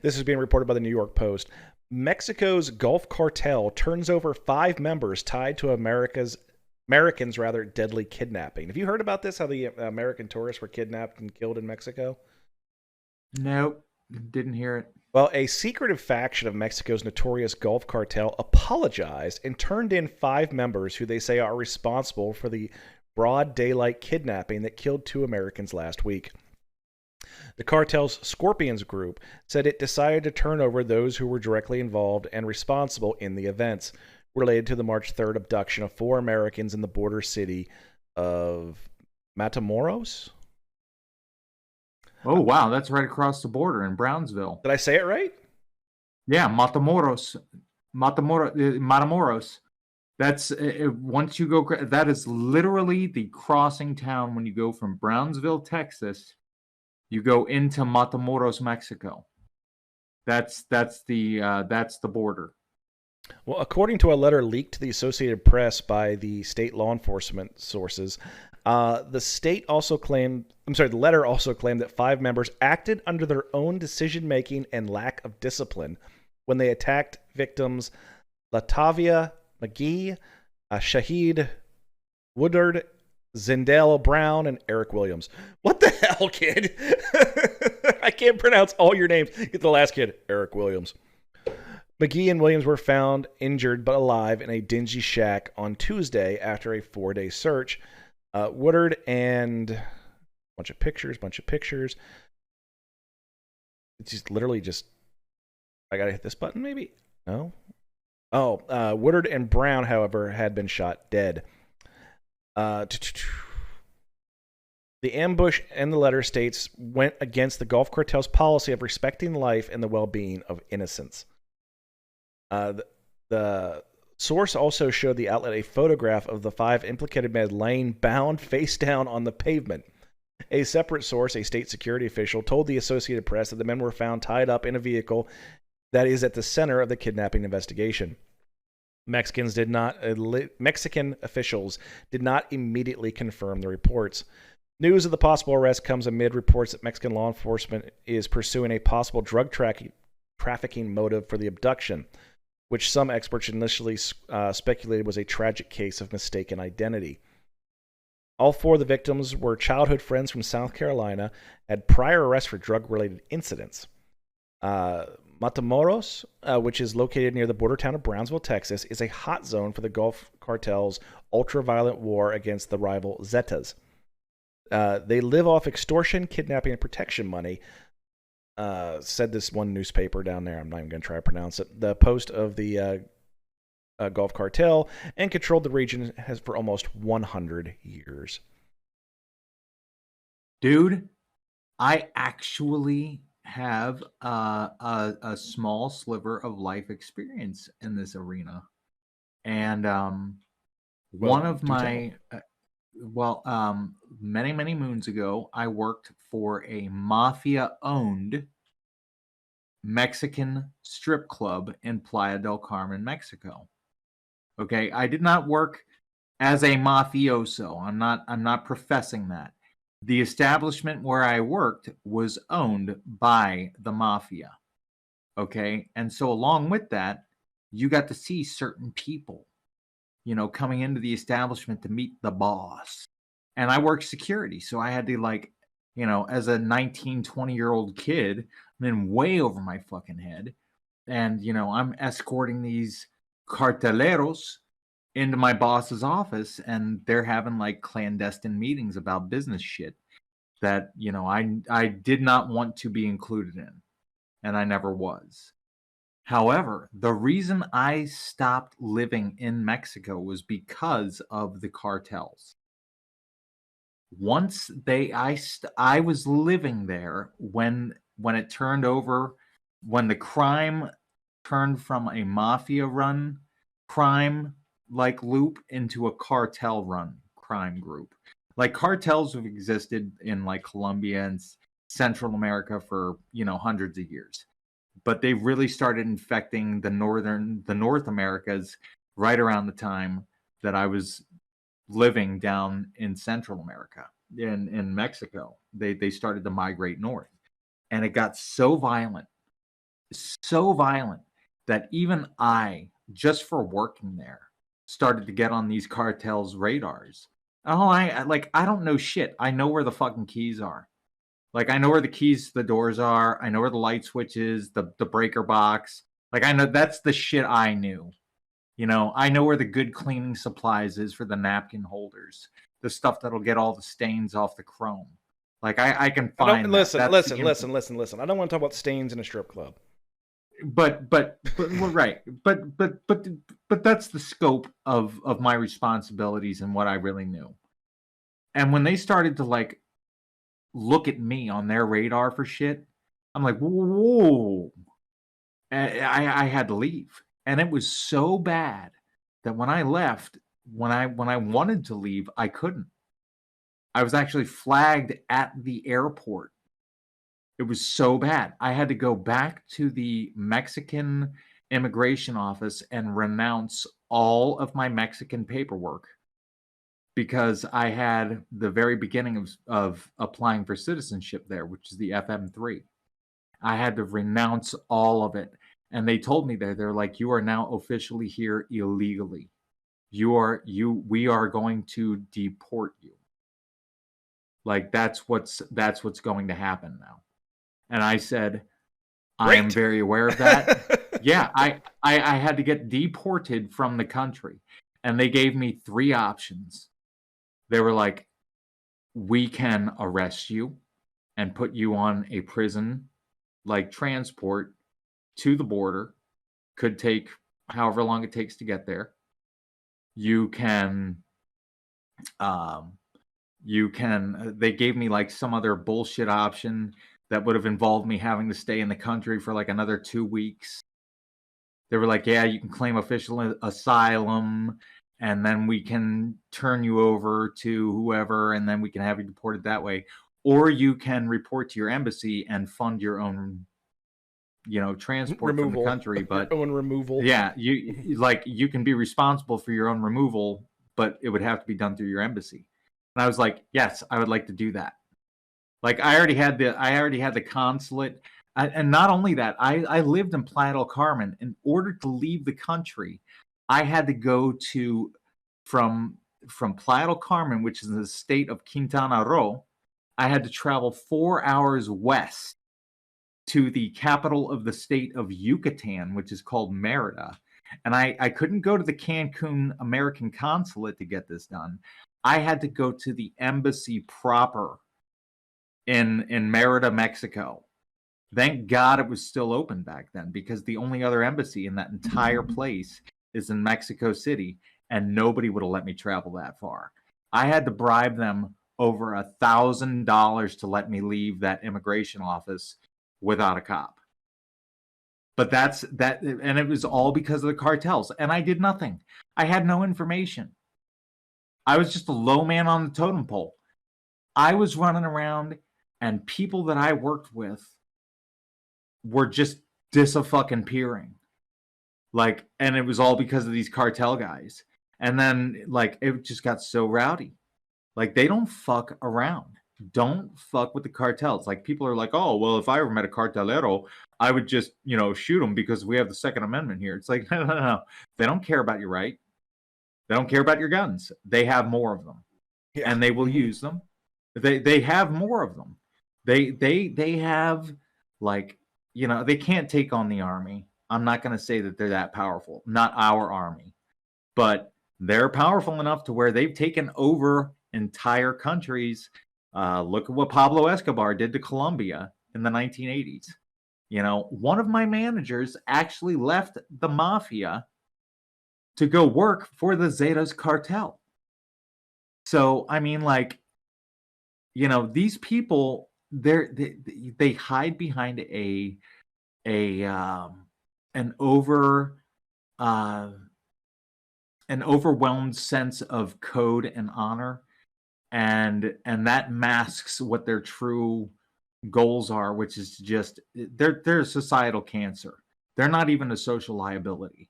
This is being reported by the New York Post. Mexico's Gulf Cartel turns over 5 members tied to Americans deadly kidnapping. Have you heard about this? How the American tourists were kidnapped and killed in Mexico? Nope, didn't hear it. Well, a secretive faction of Mexico's notorious Gulf Cartel apologized and turned in 5 members who they say are responsible for the broad daylight kidnapping that killed 2 Americans last week. The cartel's Scorpions group said it decided to turn over those who were directly involved and responsible in the events related to the March 3rd abduction of 4 Americans in the border city of Matamoros. Oh, wow, that's right across the border in Brownsville. Did I say it right? Yeah, Matamoros. That's once you go. That is literally the crossing town when you go from Brownsville, Texas. You go into Matamoros, Mexico. That's the border. Well, according to a letter leaked to the Associated Press by the state law enforcement sources, the letter also claimed that 5 members acted under their own decision-making and lack of discipline when they attacked victims Latavia McGee, Shahid Woodard, Zindale Brown, and Eric Williams. What the hell, kid? I can't pronounce all your names. Get the last kid, Eric Williams. McGee and Williams were found injured but alive in a dingy shack on Tuesday after a 4-day search. Woodard and bunch of pictures. It's just literally just, I gotta hit this button maybe? No? Oh, Woodard and Brown, however, had been shot dead. The ambush in the letter states went against the Gulf Cartel's policy of respecting life and the well-being of innocents. The source also showed the outlet a photograph of the 5 implicated men laying bound face down on the pavement. A separate source, a state security official, told the Associated Press that the men were found tied up in a vehicle that is at the center of the kidnapping investigation. Mexican officials did not immediately confirm the reports. News of the possible arrest comes amid reports that Mexican law enforcement is pursuing a possible drug trafficking motive for the abduction, which some experts initially speculated was a tragic case of mistaken identity. All 4 of the victims were childhood friends from South Carolina, had prior arrests for drug-related incidents. Matamoros, which is located near the border town of Brownsville, Texas, is a hot zone for the Gulf Cartel's ultra-violent war against the rival Zetas. They live off extortion, kidnapping, and protection money, said this one newspaper down there. I'm not even going to try to pronounce it. The Post of the Gulf Cartel, and controlled the region for almost 100 years. Dude, I actually have a small sliver of life experience in this arena, and one of my many moons ago, I worked for a mafia-owned Mexican strip club in Playa del Carmen, Mexico. Okay, I did not work as a mafioso. I'm not professing that. The establishment where I worked was owned by the mafia. Okay, and so along with that, you got to see certain people, coming into the establishment to meet the boss. And I worked security, so I had to as a 19, 20-year-old kid, I'm in way over my fucking head. And, I'm escorting these carteleros into my boss's office, and they're having clandestine meetings about business shit that I did not want to be included in, and I never was. However, the reason I stopped living in Mexico was because of the cartels. Once I was living there when it turned over, when the crime turned from a mafia run crime loop into a cartel run crime group. Cartels have existed in Colombia and Central America for hundreds of years, but they really started infecting the North Americas right around the time that I was living down in Central America, in Mexico. They started to migrate north, and it got so violent so violent that even I, just for working there, started to get on these cartels' radars. Oh, I don't know shit. I know where the fucking keys are. Like I know where the keys to the doors are. I know where the light switch is, the breaker box. Like I know that's the shit I knew. You know, I know where the good cleaning supplies is for the napkin holders, the stuff that'll get all the stains off the chrome. Like I can I don't find that. listen, That's listen. I don't want to talk about stains in a strip club. but well, right. But that's the scope of my responsibilities and what I really knew. And when they started to like look at me on their radar for shit, I'm like, whoa. I had to leave. And it was so bad that when I left, when I wanted to leave, I couldn't. I was actually flagged at the airport. It was so bad. I had to go back to the Mexican immigration office and renounce all of my Mexican paperwork because I had the very beginning of applying for citizenship there, which is the FM3. I had to renounce all of it. And they told me they're like, you are now officially here illegally. We are going to deport you. Like that's what's going to happen now. And I said, I am very aware of that. Yeah, I had to get deported from the country. And they gave me 3 options. They were like, we can arrest you and put you on a prison like transport to the border. Could take however long it takes to get there. You can they gave me like some other bullshit option that would have involved me having to stay in the country for like another 2 weeks. They were like, yeah, you can claim official asylum and then we can turn you over to whoever and then we can have you deported that way. Or you can report to your embassy and fund your own, transport from the country. But your own removal. Yeah, you can be responsible for your own removal, but it would have to be done through your embassy. And I was like, yes, I would like to do that. Like I already had the consulate. And not only that, I lived in Playa del Carmen. In order to leave the country, I had to go from Playa del Carmen, which is in the state of Quintana Roo. I had to travel 4 hours west to the capital of the state of Yucatan, which is called Merida. And I couldn't go to the Cancun American consulate to get this done. I had to go to the embassy proper in Merida, Mexico. Thank God it was still open back then, because the only other embassy in that entire place is in Mexico City, and nobody would have let me travel that far. I had to bribe them over $1,000 to let me leave that immigration office without a cop. But and it was all because of the cartels, and I did nothing. I had no information. I was just a low man on the totem pole. I was running around, and people that I worked with were just dis-a-fucking-peering. Like, and it was all because of these cartel guys. And then, like, it just got so rowdy. Like, they don't fuck around. Don't fuck with the cartels. Like, people are like, oh, well, if I ever met a cartelero, I would just, shoot them because we have the Second Amendment here. It's like, no. They don't care about your right. They don't care about your guns. They have more of them. Yeah. And they will use them. They have more of them. They have, like, they can't take on the army. I'm not going to say that they're that powerful. Not our army. But they're powerful enough to where they've taken over entire countries. Look at what Pablo Escobar did to Colombia in the 1980s. One of my managers actually left the mafia to go work for the Zetas cartel. So, I mean, like, these people, they hide behind an overwhelmed sense of code and honor, and that masks what their true goals are, which is just they're a societal cancer. They're not even a social liability.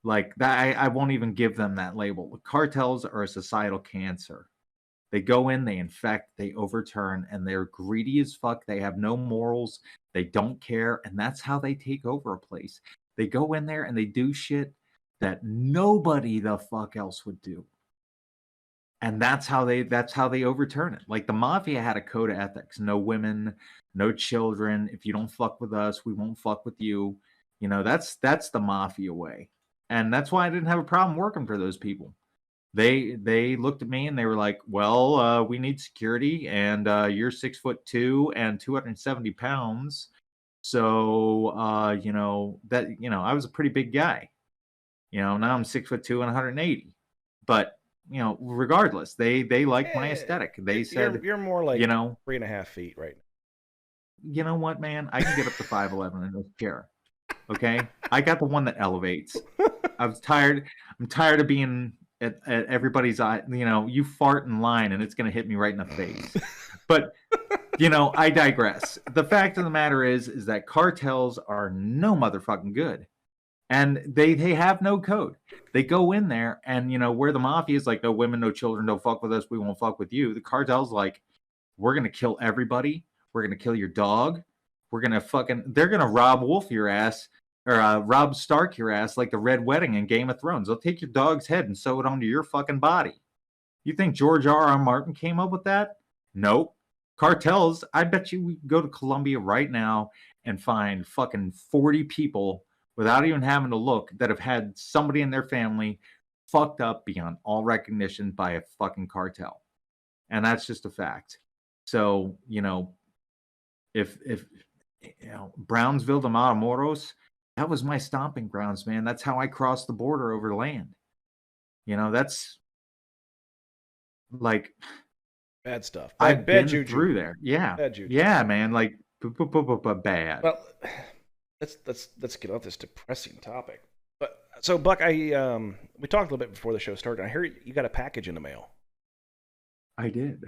Like that, I won't even give them that label. The cartels are a societal cancer. They go in, they infect, they overturn, and they're greedy as fuck. They have no morals. They don't care, and that's how they take over a place. They go in there and they do shit that nobody the fuck else would do. And that's how they overturn it. Like the mafia had a code of ethics: no women, no children. If you don't fuck with us, we won't fuck with you. You know, that's the mafia way. And that's why I didn't have a problem working for those people. They looked at me and they were like, well, we need security, and you're 6'2" and 270 pounds. So you know, that, you know, I was a pretty big guy. You know, now I'm 6'2" and 180. But you know, regardless, they liked my aesthetic. They said, you're more like, you know, 3.5 feet right now. You know what, man? I can get up to 5'11" in this chair. Okay, I got the one that elevates. I'm tired of being at everybody's eye. You know, you fart in line and it's gonna hit me right in the face. But you know, I digress. The fact of the matter is that cartels are no motherfucking good. And they have no code. They go in there and, you know, where the mafia is like, no women, no children, don't fuck with us, we won't fuck with you. The cartel's like, we're going to kill everybody. We're going to kill your dog. We're going to they're going to Rob Wolf your ass, or Rob Stark your ass like the Red Wedding in Game of Thrones. They'll take your dog's head and sew it onto your fucking body. You think George R.R. Martin came up with that? Nope. Cartels, I bet you we could go to Colombia right now and find fucking 40 people without even having to look that have had somebody in their family fucked up beyond all recognition by a fucking cartel. And that's just a fact. So, you know, if you know, Brownsville to Matamoros, that was my stomping grounds, man. That's how I crossed the border over land. You know, that's like bad stuff. I've been juju. through there. Yeah. Bad juju. Yeah, man. Like bad. Well, let's get off this depressing topic. But so Buck, we talked a little bit before the show started. I hear you got a package in the mail. I did.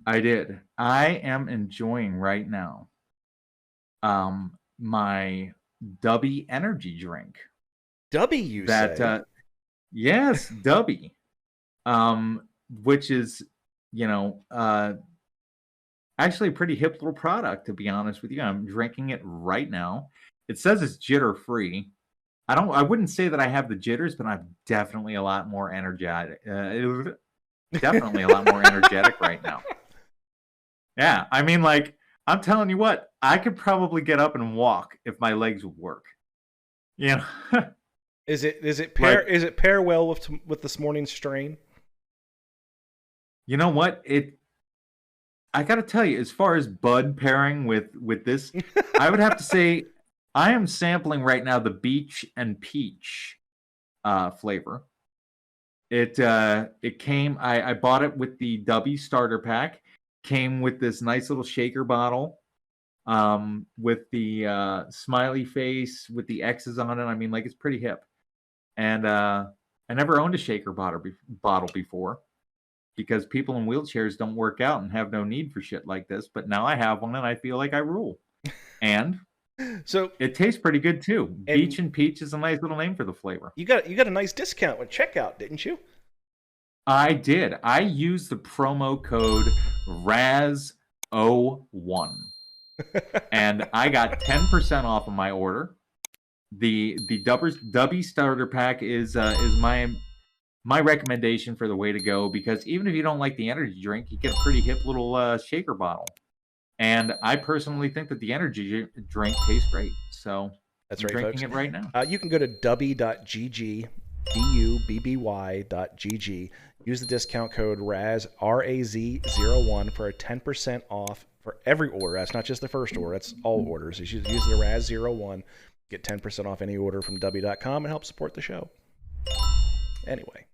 I am enjoying right now my Dubby energy drink. Dubby, you say? Yes, Dubby. Which is, you know, actually a pretty hip little product, to be honest with you. I'm drinking it right now. It says it's jitter free. I wouldn't say that I have the jitters, but I'm definitely a lot more energetic. Definitely a lot more energetic right now. Yeah, I mean, like, I'm telling you what, I could probably get up and walk if my legs would work. You know. Is it pair well with this morning's strain? You know what? I got to tell you, as far as bud pairing with this, I would have to say I am sampling right now the beach and peach flavor. It came. I bought it with the Dubby starter pack. Came with this nice little shaker bottle, with the smiley face with the X's on it. I mean, like, it's pretty hip. And I never owned a shaker bottle before, because people in wheelchairs don't work out and have no need for shit like this. But now I have one and I feel like I rule. And so it tastes pretty good too. Beach and peach is a nice little name for the flavor. You got a nice discount with checkout, didn't you? I did. I used the promo code RAZ01 and I got 10% off of my order. The Dubby starter pack is my recommendation for the way to go, because even if you don't like the energy drink, you get a pretty hip little shaker bottle. And I personally think that the energy drink tastes great. So that's I'm right, drinking folks. it right now. You can go to dubby.gg, dubby.gg. Use the discount code RAZ, RAZ01 for a 10% off for every order. That's not just the first order. That's all orders. You should use the RAZ01. Get 10% off any order from dubby.com and help support the show. Anyway.